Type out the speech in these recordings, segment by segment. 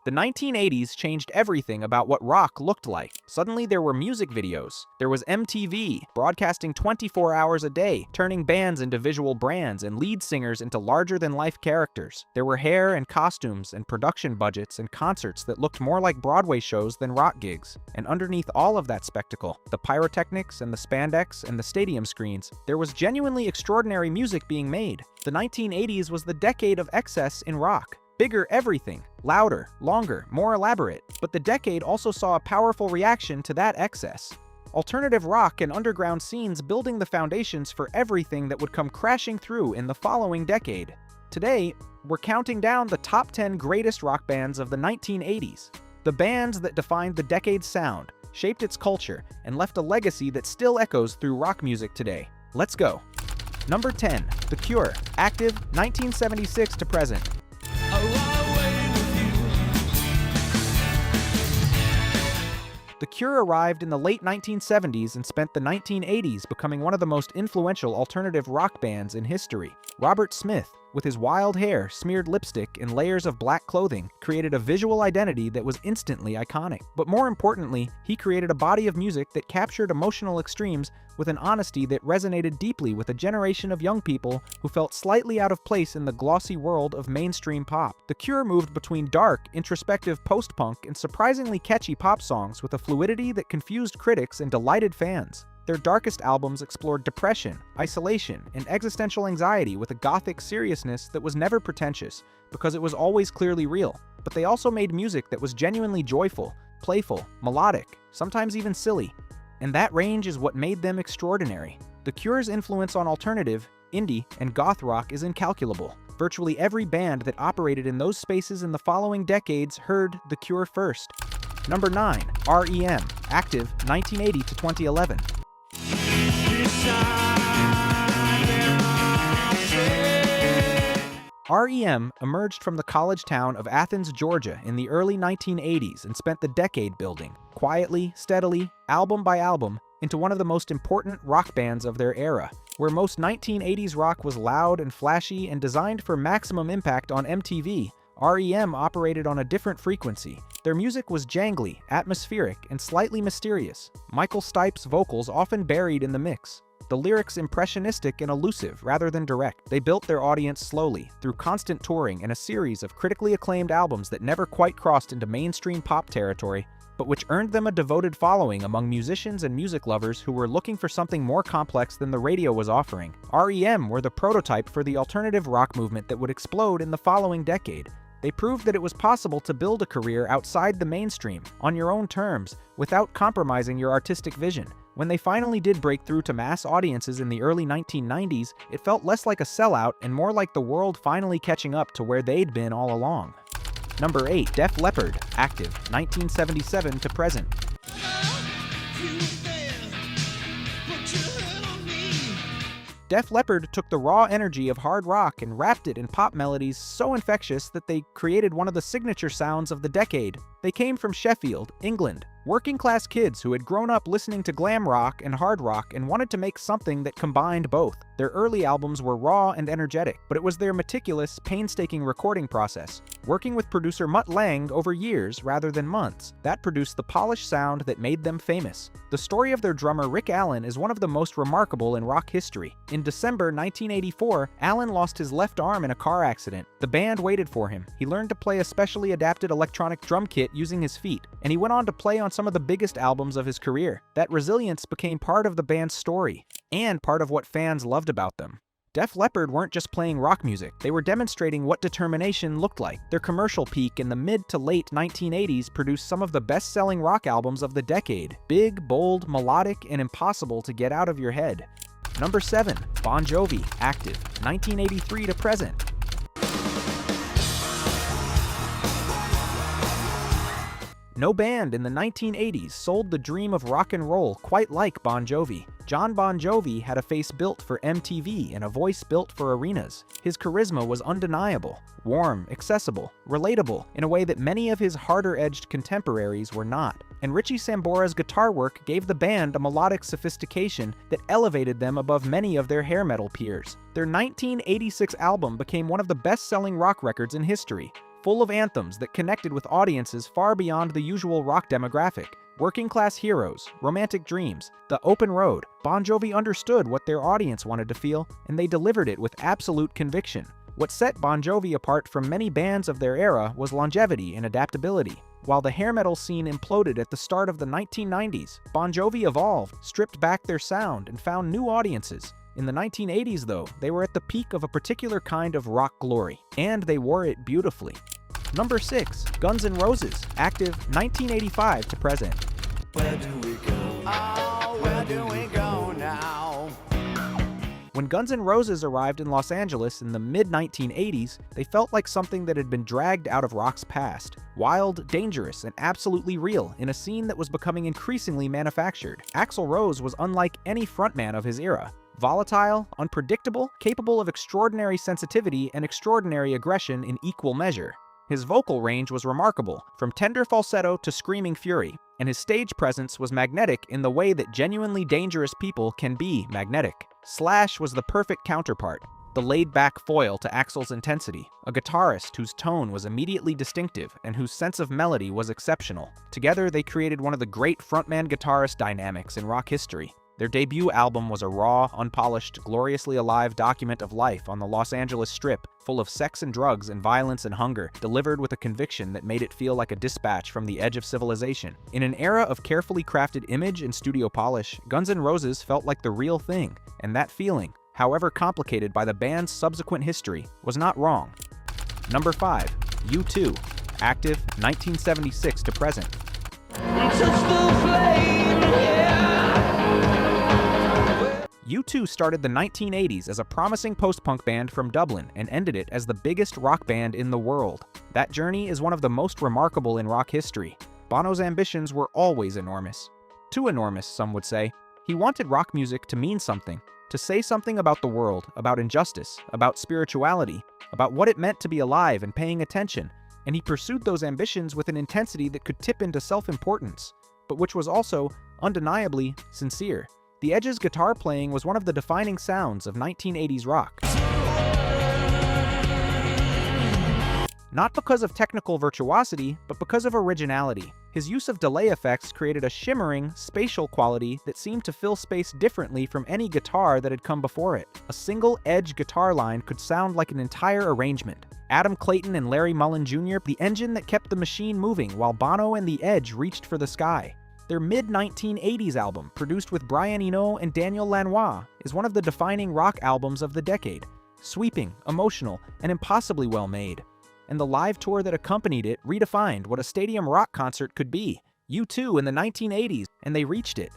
The 1980s changed everything about what rock looked like. Suddenly there were music videos. There was MTV, broadcasting 24 hours a day, turning bands into visual brands and lead singers into larger-than-life characters. There were hair and costumes and production budgets and concerts that looked more like Broadway shows than rock gigs. And underneath all of that spectacle, the pyrotechnics and the spandex and the stadium screens, there was genuinely extraordinary music being made. The 1980s was the decade of excess in rock. Bigger everything, louder, longer, more elaborate. But the decade also saw a powerful reaction to that excess. Alternative rock and underground scenes building the foundations for everything that would come crashing through in the following decade. Today, we're counting down the top 10 greatest rock bands of the 1980s. The bands that defined the decade's sound, shaped its culture, and left a legacy that still echoes through rock music today. Let's go. Number 10, The Cure, active 1976 to present. The Cure arrived in the late 1970s and spent the 1980s becoming one of the most influential alternative rock bands in history. Robert Smith, with his wild hair, smeared lipstick, and layers of black clothing, created a visual identity that was instantly iconic. But more importantly, he created a body of music that captured emotional extremes with an honesty that resonated deeply with a generation of young people who felt slightly out of place in the glossy world of mainstream pop. The Cure moved between dark, introspective post-punk and surprisingly catchy pop songs with a fluidity that confused critics and delighted fans. Their darkest albums explored depression, isolation, and existential anxiety with a gothic seriousness that was never pretentious, because it was always clearly real. But they also made music that was genuinely joyful, playful, melodic, sometimes even silly. And that range is what made them extraordinary. The Cure's influence on alternative, indie, and goth rock is incalculable. Virtually every band that operated in those spaces in the following decades heard The Cure first. Number 9, R.E.M., active 1980 to 2011. R.E.M. emerged from the college town of Athens, Georgia in the early 1980s and spent the decade building, quietly, steadily, album by album, into one of the most important rock bands of their era. Where most 1980s rock was loud and flashy and designed for maximum impact on MTV, R.E.M. operated on a different frequency. Their music was jangly, atmospheric, and slightly mysterious. Michael Stipe's vocals often buried in the mix. The lyrics impressionistic and elusive rather than direct. They built their audience slowly, through constant touring and a series of critically acclaimed albums that never quite crossed into mainstream pop territory, but which earned them a devoted following among musicians and music lovers who were looking for something more complex than the radio was offering. R.E.M. were the prototype for the alternative rock movement that would explode in the following decade. They proved that it was possible to build a career outside the mainstream, on your own terms, without compromising your artistic vision. When they finally did break through to mass audiences in the early 1990s, it felt less like a sellout and more like the world finally catching up to where they'd been all along. Number 8, Def Leppard, active 1977 to present. Def Leppard took the raw energy of hard rock and wrapped it in pop melodies so infectious that they created one of the signature sounds of the decade. They came from Sheffield, England, working-class kids who had grown up listening to glam rock and hard rock and wanted to make something that combined both. Their early albums were raw and energetic, but it was their meticulous, painstaking recording process, working with producer Mutt Lange over years rather than months, that produced the polished sound that made them famous. The story of their drummer Rick Allen is one of the most remarkable in rock history. In December 1984, Allen lost his left arm in a car accident. The band waited for him. He learned to play a specially adapted electronic drum kit using his feet, and he went on to play on some of the biggest albums of his career. That resilience became part of the band's story, and part of what fans loved about them. Def Leppard weren't just playing rock music, they were demonstrating what determination looked like. Their commercial peak in the mid to late 1980s produced some of the best-selling rock albums of the decade. Big, bold, melodic, and impossible to get out of your head. Number 7, Bon Jovi, active 1983 to present. No band in the 1980s sold the dream of rock and roll quite like Bon Jovi. Jon Bon Jovi had a face built for MTV and a voice built for arenas. His charisma was undeniable, warm, accessible, relatable, in a way that many of his harder-edged contemporaries were not. And Richie Sambora's guitar work gave the band a melodic sophistication that elevated them above many of their hair metal peers. Their 1986 album became one of the best-selling rock records in history, full of anthems that connected with audiences far beyond the usual rock demographic. Working-class heroes, romantic dreams, the open road. Bon Jovi understood what their audience wanted to feel, and they delivered it with absolute conviction. What set Bon Jovi apart from many bands of their era was longevity and adaptability. While the hair metal scene imploded at the start of the 1990s, Bon Jovi evolved, stripped back their sound, and found new audiences. In the 1980s, though, they were at the peak of a particular kind of rock glory, and they wore it beautifully. Number 6. Guns N' Roses, active 1985 to present. Where do we go? Oh, where do we go now? When Guns N' Roses arrived in Los Angeles in the mid-1980s, they felt like something that had been dragged out of rock's past. Wild, dangerous, and absolutely real in a scene that was becoming increasingly manufactured. Axl Rose was unlike any frontman of his era. Volatile, unpredictable, capable of extraordinary sensitivity and extraordinary aggression in equal measure. His vocal range was remarkable, from tender falsetto to screaming fury, and his stage presence was magnetic in the way that genuinely dangerous people can be magnetic. Slash was the perfect counterpart, the laid-back foil to Axl's intensity, a guitarist whose tone was immediately distinctive and whose sense of melody was exceptional. Together, they created one of the great frontman-guitarist dynamics in rock history. Their debut album was a raw, unpolished, gloriously alive document of life on the Los Angeles Strip, full of sex and drugs and violence and hunger, delivered with a conviction that made it feel like a dispatch from the edge of civilization. In an era of carefully crafted image and studio polish, Guns N' Roses felt like the real thing, and that feeling, however complicated by the band's subsequent history, was not wrong. Number 5. U2, active 1976 to present. U2 started the 1980s as a promising post-punk band from Dublin and ended it as the biggest rock band in the world. That journey is one of the most remarkable in rock history. Bono's ambitions were always enormous. Too enormous, some would say. He wanted rock music to mean something, to say something about the world, about injustice, about spirituality, about what it meant to be alive and paying attention, and he pursued those ambitions with an intensity that could tip into self-importance, but which was also, undeniably, sincere. The Edge's guitar playing was one of the defining sounds of 1980s rock. Not because of technical virtuosity, but because of originality. His use of delay effects created a shimmering, spatial quality that seemed to fill space differently from any guitar that had come before it. A single Edge guitar line could sound like an entire arrangement. Adam Clayton and Larry Mullen Jr., the engine that kept the machine moving while Bono and the Edge reached for the sky. Their mid-1980s album, produced with Brian Eno and Daniel Lanois, is one of the defining rock albums of the decade. Sweeping, emotional, and impossibly well made. And the live tour that accompanied it redefined what a stadium rock concert could be. U2 in the 1980s, and they reached it.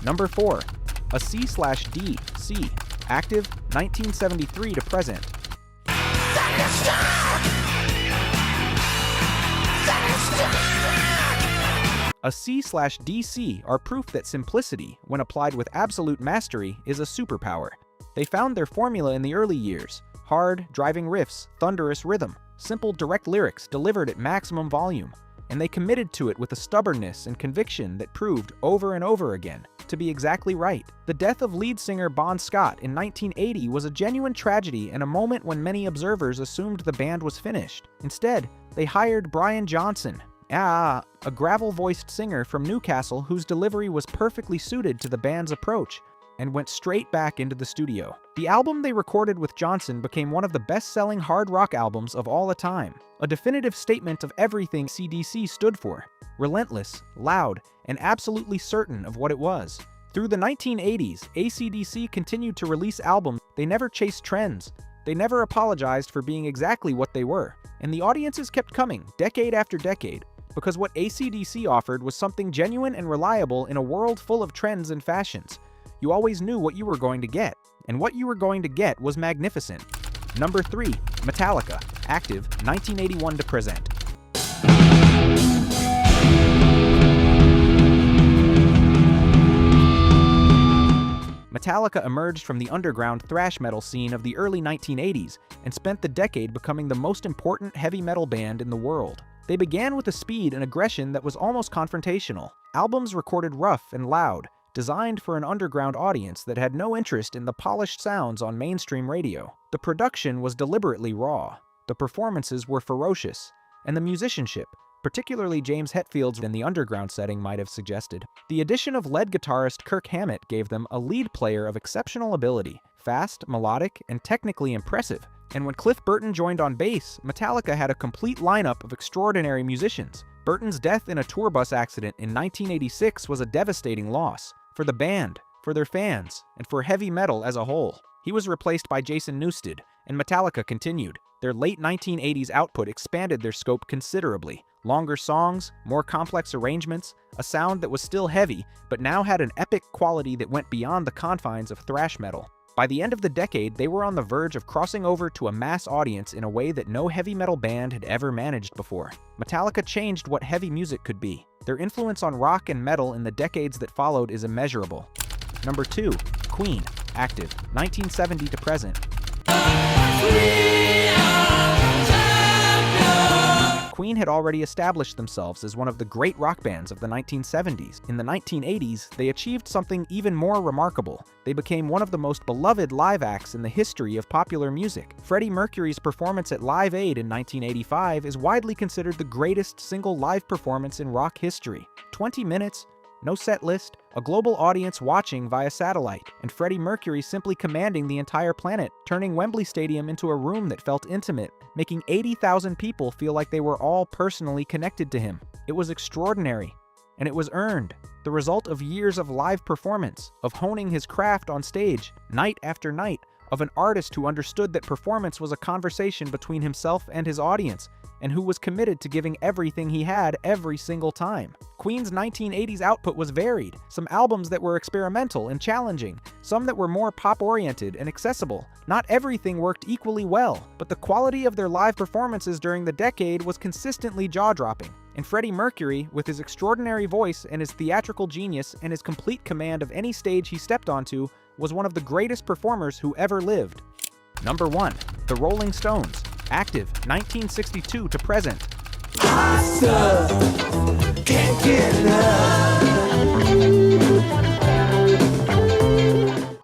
Number 4. A C/D, C, active 1973 to present. A C/DC are proof that simplicity, when applied with absolute mastery, is a superpower. They found their formula in the early years: hard, driving riffs, thunderous rhythm, simple, direct lyrics delivered at maximum volume, and they committed to it with a stubbornness and conviction that proved over and over again to be exactly right. The death of lead singer Bon Scott in 1980 was a genuine tragedy and a moment when many observers assumed the band was finished. Instead, they hired Brian Johnson, a gravel-voiced singer from Newcastle whose delivery was perfectly suited to the band's approach, and went straight back into the studio. The album they recorded with Johnson became one of the best-selling hard rock albums of all time, a definitive statement of everything ACDC stood for: relentless, loud, and absolutely certain of what it was. Through the 1980s, ACDC continued to release albums. They never chased trends. They never apologized for being exactly what they were, and the audiences kept coming, decade after decade, because what ACDC offered was something genuine and reliable in a world full of trends and fashions. You always knew what you were going to get, and what you were going to get was magnificent. Number 3. Metallica, active 1981 to present. Metallica emerged from the underground thrash metal scene of the early 1980s and spent the decade becoming the most important heavy metal band in the world. They began with a speed and aggression that was almost confrontational. Albums recorded rough and loud, designed for an underground audience that had no interest in the polished sounds on mainstream radio. The production was deliberately raw. The performances were ferocious. and the musicianship, particularly James Hetfield's in the underground setting might have suggested. The addition of lead guitarist Kirk Hammett gave them a lead player of exceptional ability, fast, melodic, and technically impressive. And when Cliff Burton joined on bass, Metallica had a complete lineup of extraordinary musicians. Burton's death in a tour bus accident in 1986 was a devastating loss for the band, for their fans, and for heavy metal as a whole. He was replaced by Jason Newsted, and Metallica continued. Their late 1980s output expanded their scope considerably. Longer songs, more complex arrangements, a sound that was still heavy, but now had an epic quality that went beyond the confines of thrash metal. By the end of the decade, they were on the verge of crossing over to a mass audience in a way that no heavy metal band had ever managed before. Metallica changed what heavy music could be. Their influence on rock and metal in the decades that followed is immeasurable. Number 2. Queen. Active, 1970 to present. Queen had already established themselves as one of the great rock bands of the 1970s. In the 1980s, they achieved something even more remarkable. They became one of the most beloved live acts in the history of popular music. Freddie Mercury's performance at Live Aid in 1985 is widely considered the greatest single live performance in rock history. 20 minutes, no set list, a global audience watching via satellite, and Freddie Mercury simply commanding the entire planet, turning Wembley Stadium into a room that felt intimate, making 80,000 people feel like they were all personally connected to him. It was extraordinary, and it was earned, the result of years of live performance, of honing his craft on stage, night after night, of an artist who understood that performance was a conversation between himself and his audience, and who was committed to giving everything he had every single time. Queen's 1980s output was varied, some albums that were experimental and challenging, some that were more pop-oriented and accessible. Not everything worked equally well, but the quality of their live performances during the decade was consistently jaw-dropping. And Freddie Mercury, with his extraordinary voice and his theatrical genius and his complete command of any stage he stepped onto, was one of the greatest performers who ever lived. Number 1. The Rolling Stones. Active, 1962 to present. Can't get enough.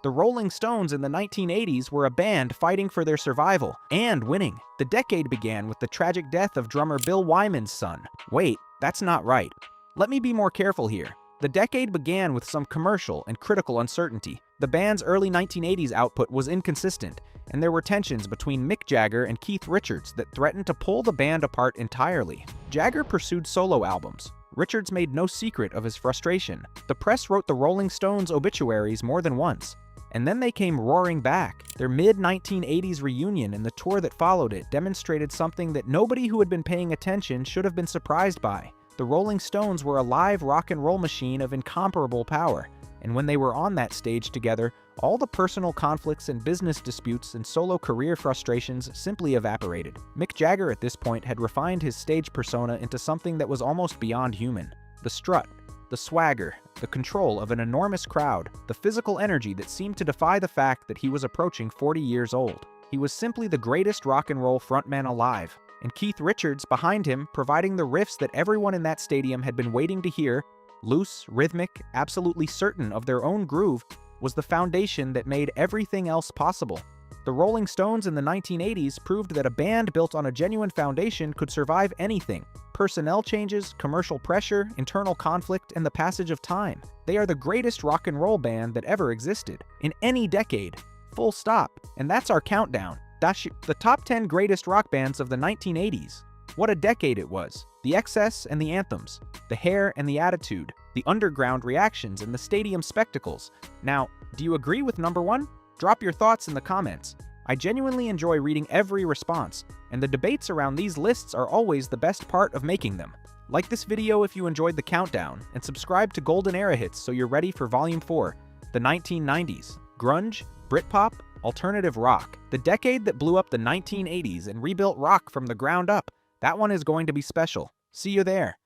The Rolling Stones in the 1980s were a band fighting for their survival and winning. The decade began with the tragic death of drummer Bill Wyman's son. Wait, that's not right. Let me be more careful here. The decade began with some commercial and critical uncertainty. The band's early 1980s output was inconsistent, and there were tensions between Mick Jagger and Keith Richards that threatened to pull the band apart entirely. Jagger pursued solo albums. Richards made no secret of his frustration. The press wrote the Rolling Stones obituaries more than once, and then they came roaring back. Their mid-1980s reunion and the tour that followed it demonstrated something that nobody who had been paying attention should have been surprised by. The Rolling Stones were a live rock and roll machine of incomparable power, and when they were on that stage together, all the personal conflicts and business disputes and solo career frustrations simply evaporated. Mick Jagger at this point had refined his stage persona into something that was almost beyond human. The strut, the swagger, the control of an enormous crowd, the physical energy that seemed to defy the fact that he was approaching 40 years old. He was simply the greatest rock and roll frontman alive, and Keith Richards behind him providing the riffs that everyone in that stadium had been waiting to hear, loose, rhythmic, absolutely certain of their own groove, was the foundation that made everything else possible. The Rolling Stones in the 1980s proved that a band built on a genuine foundation could survive anything. Personnel changes, commercial pressure, internal conflict, and the passage of time. They are the greatest rock and roll band that ever existed, in any decade. Full stop. And that's our countdown. The top 10 greatest rock bands of the 1980s. What a decade it was. The excess and the anthems, the hair and the attitude, the underground reactions and the stadium spectacles. Now, do you agree with number 1? Drop your thoughts in the comments. I genuinely enjoy reading every response, and the debates around these lists are always the best part of making them. Like this video if you enjoyed the countdown, and subscribe to Golden Era Hits so you're ready for Volume 4, the 1990s. Grunge, Britpop, alternative rock. The decade that blew up the 1980s and rebuilt rock from the ground up. That one is going to be special. See you there.